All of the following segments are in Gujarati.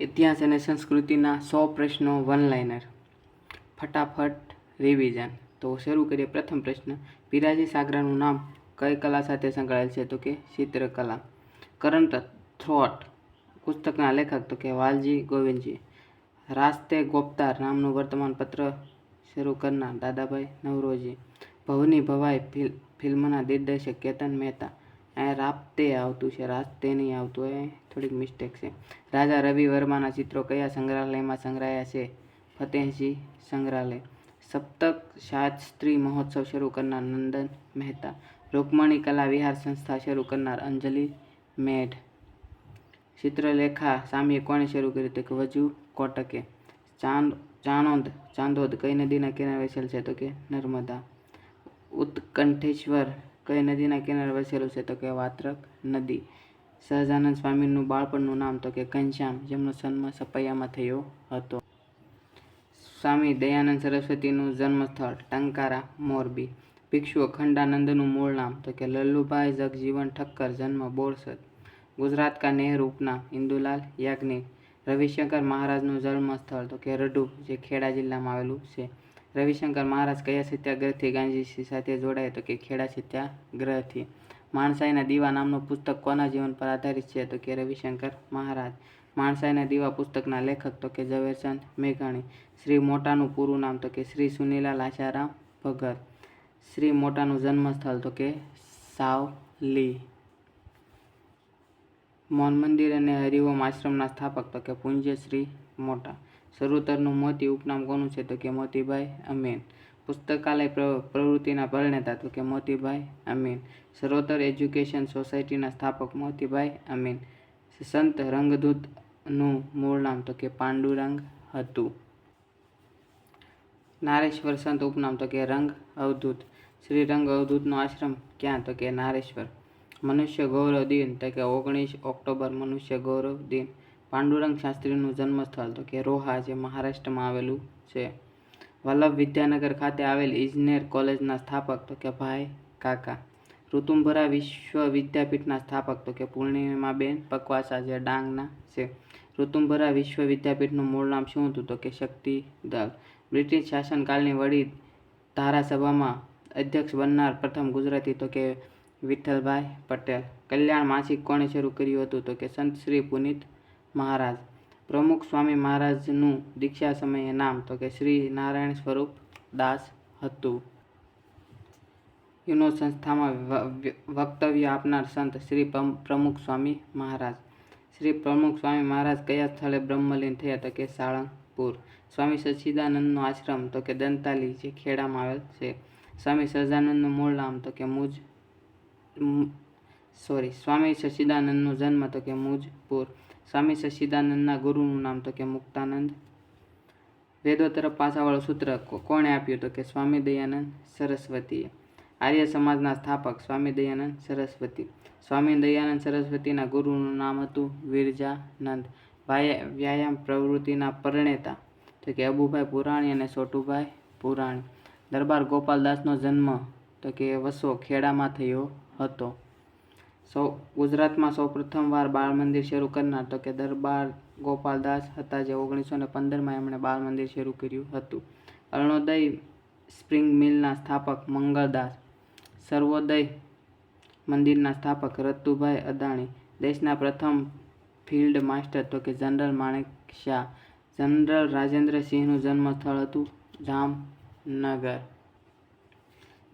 ઇતિહાસ અને સંસ્કૃતિના 100 પ્રશ્નો વન લાઇનર. ફટાફટ રિવિઝન. તો શરૂ કરીએ. પ્રથમ પ્રશ્ન, પીરાજી સાગરાનું નામ કઈ કલા સાથે સંકળાયેલ છે? તો કે ચિત્રકલા. કરંટ થોટ પુસ્તકના લેખક? તો કે વાલજી ગોવિંદજી. રાસ્તે ગોપતાર નામનું વર્તમાનપત્ર શરૂ કરનાર? દાદાભાઈ નવરોજી. ભવની ભવાઈ ફિલ્મના દિગ્દર્શક? કેતન મહેતા. અહીંયા રાપ્તે આવતું છે, રાસ્તે નહીં આવતું, એ થોડીક મિસ્ટેક છે. રાજા રવિ વર્માના ચિત્રો કયા સંગ્રહાલયમાં સંગ્રહાયા છે? ફતેહસિંહ સંગ્રહાલય. સપ્તક શાસ્ત્રી મહોત્સવ શરૂ કરનાર? નંદન મહેતા. રૂકમણી કલા વિહાર સંસ્થા શરૂ કરનાર? અંજલિ મેઢ. ચિત્રલેખા સામયિક કોણે શરૂ કર્યું? તો કે વજુ કોટકે. ચાંદોદ કઈ નદીના કિનારે વસેલ છે? તો કે નર્મદા. ઉત્કંઠેશ્વર કઈ નદીના કિનારે વસેલું છે? તો કે વાત્રક નદી. સહજાનંદ સ્વામીનું બાળપણનું નામ? તો કે ઘનશ્યામ, જેમનો જન્મ સપૈયામાં થયો હતો. સ્વામી દયાનંદ સરસ્વતીનું જન્મસ્થળ? ટંકારા, મોરબી. ભિક્ષુ અખંડાનંદનું મૂળ નામ? તો કે લલ્લુભાઈ જગજીવન ઠક્કર, જન્મ બોરસદ. ગુજરાત કા નહેરુ ઉપનામ? ઇન્દુલાલ યાજ્ઞિક. રવિશંકર મહારાજનું જન્મસ્થળ? તો કે રઢુ, જે ખેડા જિલ્લામાં આવેલું છે. રવિશંકર મહારાજ કયા સત્યાગ્રહથી ગાંધીજી સાથે જોડાયા? તો કે ખેડા સત્યાગ્રહથી. માણસાઈના દીવા નામનું પુસ્તક કોના જીવન પર આધારિત છે? તો કે રવિશંકર મહારાજ. માણસાઈના દીવા પુસ્તકના લેખક? તો કે ઝવેરચંદ મેઘાણી. શ્રી મોટાનું પૂરું નામ? તો કે શ્રી સુનીલાલ આશારામ ભગત. શ્રી મોટાનું જન્મસ્થળ? તો કે સાવલી. મૌન મંદિર અને હરિઓમ આશ્રમના સ્થાપક? તો કે પૂજ્ય શ્રી મોટા. શરૂતરનું મોતી ઉપનામ કોનું છે? તો કે મોતીભાઈ અમીન. પુસ્તકાલય પ્રવૃત્તિના પ્રણેતા? તો કે મોતીભાઈ અમીન. સરોતર એજ્યુકેશન સોસાયટીના સ્થાપક? મોતીભાઈ અમીન. સંત રંગદૂતનું મૂળ નામ? તો કે પાંડુરંગ હતું. નારેશ્વર સંત ઉપનામ? તો કે રંગ અવધૂત. શ્રી રંગ અવધૂતનો આશ્રમ ક્યાં? તો કે નારેશ્વર. મનુષ્ય ગૌરવ દિન? તો કે 19 ઓક્ટોબર મનુષ્ય ગૌરવ દિન. પાંડુરંગ શાસ્ત્રીનું જન્મસ્થળ? તો કે રોહા, જે મહારાષ્ટ્રમાં આવેલું છે. વલ્લભ વિદ્યાનગર ખાતે આવેલ ઇજનેર કોલેજના સ્થાપક? તો કે ભાઈ કાકા. ઋતુંભરા વિશ્વ વિદ્યાપીઠના સ્થાપક? તો કે પૂર્ણિમાબેન પકવાસા, જે ડાંગના છે. ઋતુંભરા વિશ્વ વિદ્યાપીઠનું મૂળ નામ શું હતું? તો કે શક્તિદળ. બ્રિટિશ શાસનકાળની વડી ધારાસભામાં અધ્યક્ષ બનનાર પ્રથમ ગુજરાતી? તો કે વિઠ્ઠલભાઈ પટેલ. કલ્યાણ માસિક કોણે શરૂ કર્યું હતું? તો કે સંત શ્રી પુનિત મહારાજ. પ્રમુખ સ્વામી મહારાજનું દીક્ષા સમયે નામ? તો કે શ્રી નારાયણ સ્વરૂપ દાસ હતું. યુનો સંસ્થામાં વક્તવ્ય આપનાર સંત? શ્રી પ્રમુખ સ્વામી મહારાજ. શ્રી પ્રમુખ સ્વામી મહારાજ કયા સ્થળે બ્રહ્મલીન થયા? તો કે સાળંગપુર. સ્વામી સચ્ચિદાનંદનો આશ્રમ? તો કે દંતાલી, જે ખેડામાં આવેલ છે. સ્વામી સહજાનંદનું મૂળ નામ? તો કે સ્વામી સચ્ચિદાનંદનો જન્મ? તો કે મુજપુર. સ્વામી સચ્ચિદાનંદના ગુરુનું નામ? તો કે મુક્તાનંદ. વેદો તરફ પાસાવાળું સૂત્ર કોણે આપ્યું? તો કે સ્વામી દયાનંદ સરસ્વતીએ. આર્ય સમાજના સ્થાપક? સ્વામી દયાનંદ સરસ્વતી. સ્વામી દયાનંદ સરસ્વતીના ગુરુનું નામ હતું વિરજાનંદ. વ્યાયામ પ્રવૃત્તિના પ્રણેતા? તો કે અબુભાઈ પુરાણી અને છોટુભાઈ પુરાણી. દરબાર ગોપાલદાસનો જન્મ? તો કે વસો, ખેડામાં થયો હતો. ગુજરાતમાં સૌ પ્રથમ વાર બાળ મંદિર શરૂ કરનાર? તો કે દરબાર ગોપાલદાસ હતા, જે 1915માં એમણે બાળ મંદિર શરૂ કર્યું હતું. અરુણોદય સ્પ્રિંગ મિલના સ્થાપક? મંગળદાસ. સર્વોદય મંદિરના સ્થાપક? રતુભાઈ અદાણી. દેશના પ્રથમ ફિલ્ડ માસ્ટર? તો કે જનરલ માણેક શાહ. જનરલ રાજેન્દ્ર સિંહનું જન્મસ્થળ હતું જામનગર.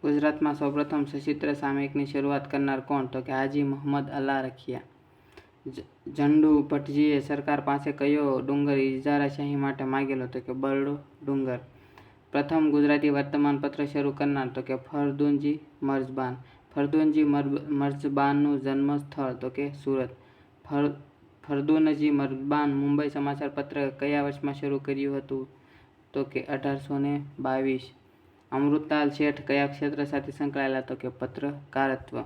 ગુજરાતમાં સૌપ્રથમ સચિત્ર સામયિકની શરૂઆત કરનાર કોણ? તો કે હાજી મોહમ્મદ અલ્લા રખિયા. ઝંડુ ભટ્ટજીએ સરકાર પાસે કયો ડુંગર ઇજારાશાહી માટે માગેલો? તો કે બરડો ડુંગર. પ્રથમ ગુજરાતી વર્તમાનપત્ર શરૂ કરનાર? તો કે ફરદુનજી મર્ઝબાન. ફરદુનજી મર્ઝબાનનું જન્મસ્થળ? તો કે સુરત. ફરદુનજી મર્ઝબાન મુંબઈ સમાચાર પત્ર કયા વર્ષમાં શરૂ કર્યું હતું? તો કે 1822. અમૃતલાલ શેઠ કયા ક્ષેત્ર સાથે સંકળાયેલા? તો કે પત્રકારત્વ.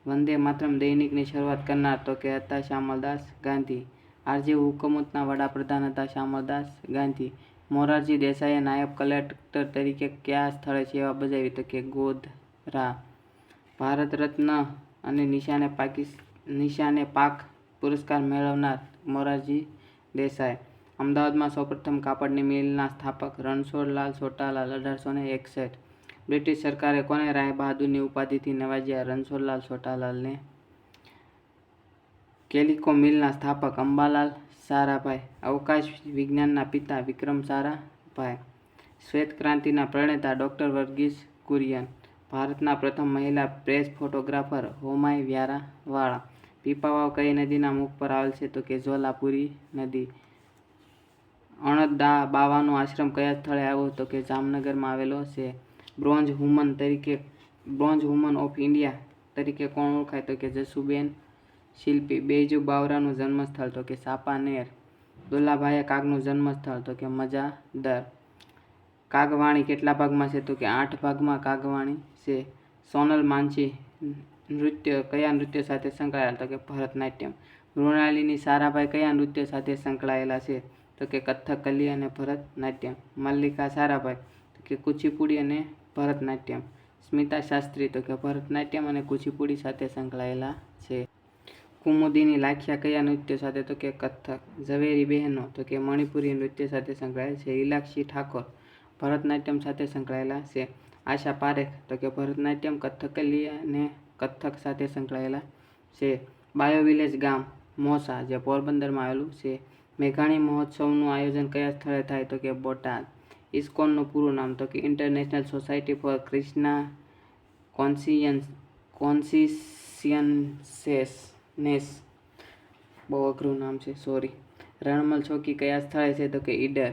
વંદે માતરમ દૈનિકની શરૂઆત કરનાર? તો કે હતા શ્યામલદાસ ગાંધી. આરજી હુકુમતના વડાપ્રધાન હતા શ્યામલદાસ ગાંધી. મોરારજી દેસાઈએ નાયબ કલેક્ટર તરીકે કયા સ્થળે સેવા બજાવી? તો કે ગોધરા. ભારત રત્ન અને નિશાને પાક પુરસ્કાર મેળવનાર? મોરારજી દેસાઈ. અમદાવાદમાં સૌપ્રથમ કાપડની મિલના સ્થાપક રણછોડલાલ સોટાલાલ 1861. બ્રિટિશ સરકારે કોને રાય બહાદુરની ઉપાધિથી નવાજ્યા? રણછોડલાલ સોટાલાલને. કેલિકો મિલના સ્થાપક અંબાલાલ સારાભાઈ. અવકાશ વિજ્ઞાનના પિતા વિક્રમ સારાભાઈ. શ્વેત ક્રાંતિના પ્રણેતા ડૉક્ટર વર્ગીસ કુરિયન. ભારતના પ્રથમ મહિલા પ્રેસ ફોટોગ્રાફર હોમાઈ વ્યારાવાળા. પીપાવાવ કઈ નદીના મુખ પર આવેલ છે? તો કે જ્વાલાપુરી નદી. અણદા બાવાનો આશ્રમ કયા સ્થળે આવ્યો? તો કે જામનગરમાં આવેલો છે. બ્રોન્ઝ વુમન ઓફ ઇન્ડિયા તરીકે કોણ ઓળખાય? તો કે જસુબેન શિલ્પી. બેજુ બાવરાનું જન્મસ્થળ? તો કે ચાંપાનેર. દુલાભાઈ કાગનું જન્મસ્થળ? તો કે મજાદર. કાગવાણી કેટલા ભાગમાં છે? તો કે 8 ભાગમાં કાગવાણી છે. સોનલ માનસી નૃત્ય કયા નૃત્ય સાથે સંકળાયેલા? તો કે ભરતનાટ્યમ. મૃણાલિની સારાભાઈ કયા નૃત્ય સાથે સંકળાયેલા છે? તો કે કથકલી અને ભરતનાટ્યમ. મલ્લિકા સારાભાઈ તો કે કુચીપુડી અને ભરતનાટ્યમ. સ્મિતા શાસ્ત્રી તો કે ભરતનાટ્યમ અને કુચીપુડી સાથે સંકળાયેલા છે. કુમુદિની લાખિયા કયા નૃત્ય સાથે? તો કે કથક. ઝવેરી બહેનો તો કે મણિપુરી નૃત્ય સાથે સંકળાયેલા છે. ઇલાક્ષી ઠાકોર ભરતનાટ્યમ સાથે સંકળાયેલા છે. આશા પારેખ તો કે ભરતનાટ્યમ, કથકલી અને કથક સાથે સંકળાયેલા છે. બાયો વિલેજ ગામ મોસા જે પોરબંદરમાં આવેલું છે. મેઘાણી મહોત્સવનું આયોજન કયા સ્થળે થાય? તો કે બોટાદ. ઇસ્કોનનું પૂરું નામ? તો કે international society for Krishna consciousness. બહુ અઘરું નામ છે, સોરી. રણમલ ચોકી કયા સ્થળે છે? તો કે ઈડર.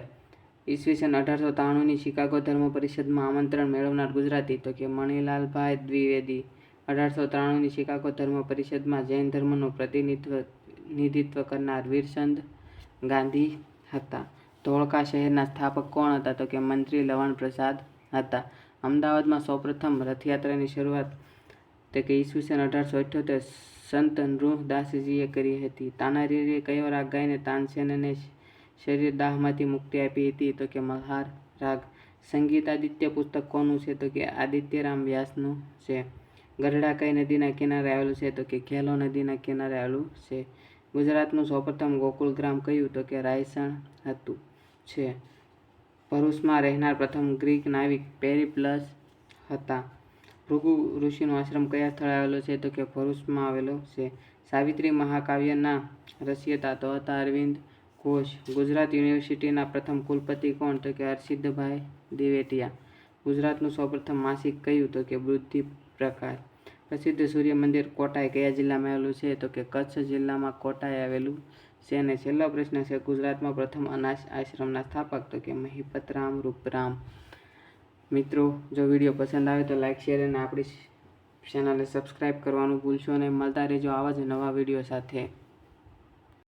ઈસવીસન 1893ની શિકાગો ધર્મ પરિષદમાં આમંત્રણ મેળવનાર ગુજરાતી? તો કે મણિલાલભાઈ દ્વિવેદી. 1893ની શિકાગો ધર્મ પરિષદમાં જૈન ધર્મનું પ્રતિનિધિત્વ કરનાર વીરચંદ ગાંધી હતા. ધોળકા શહેરના સ્થાપક કોણ હતા? તો કે મંત્રી લવણ પ્રસાદ હતા. અમદાવાદમાં સૌપ્રથમ રથયાત્રાની શરૂઆત તો કે ઈસવીસન 1878 સંત નૃદાસજીએ કરી હતી. તાનારીરીએ કયો રાગ ગાઈને તાનસેનને શરીર દાહમાંથી મુક્તિ આપી હતી? તો કે મલ્હાર રાગ. સંગીતાદિત્ય પુસ્તક કોનું છે? તો કે આદિત્યરામ વ્યાસનું છે. ગઢડા કઈ નદીના કિનારે આવેલું છે? તો કે ઘેલો નદીના કિનારે આવેલું છે. ગુજરાતનું સૌપ્રથમ ગોકુળ ગ્રામ કયું? તો કે રાયસણ હતું છે. ભરૂચમાં રહેનાર પ્રથમ ગ્રીક નાવિક પેરિપ્લસ હતા. ભૃગુ ઋષિનો આશ્રમ કયા સ્થળે આવેલો છે? તો કે ભરૂચમાં આવેલો છે. સાવિત્રી મહાકાવ્યના રચયિતા તો હતા અરવિંદ ઘોષ. ગુજરાત યુનિવર્સિટીના પ્રથમ કુલપતિ કોણ? તો કે હરસિદ્ધભાઈ દિવેટિયા. ગુજરાતનું સૌપ્રથમ માસિક કયું? તો કે બુદ્ધિ પ્રકાશ. પ્રસિદ્ધ સૂર્ય મંદિર કોટાઈ કયા જિલ્લામાં આવેલું છે? તો કે કચ્છ જિલ્લામાં કોટાઈ આવેલું છે. અને છેલ્લો પ્રશ્ન છે, ગુજરાતમાં પ્રથમ અનાથ આશ્રમના સ્થાપક? તો કે મહિપતરામ રૂપરામ. મિત્રો, જો વિડીયો પસંદ આવે તો લાઇક, શેર અને આપણી ચેનલને સબસ્ક્રાઈબ કરવાનું ભૂલશો નહીં. મળતા રહેજો આવા જ નવા વિડીયો સાથે.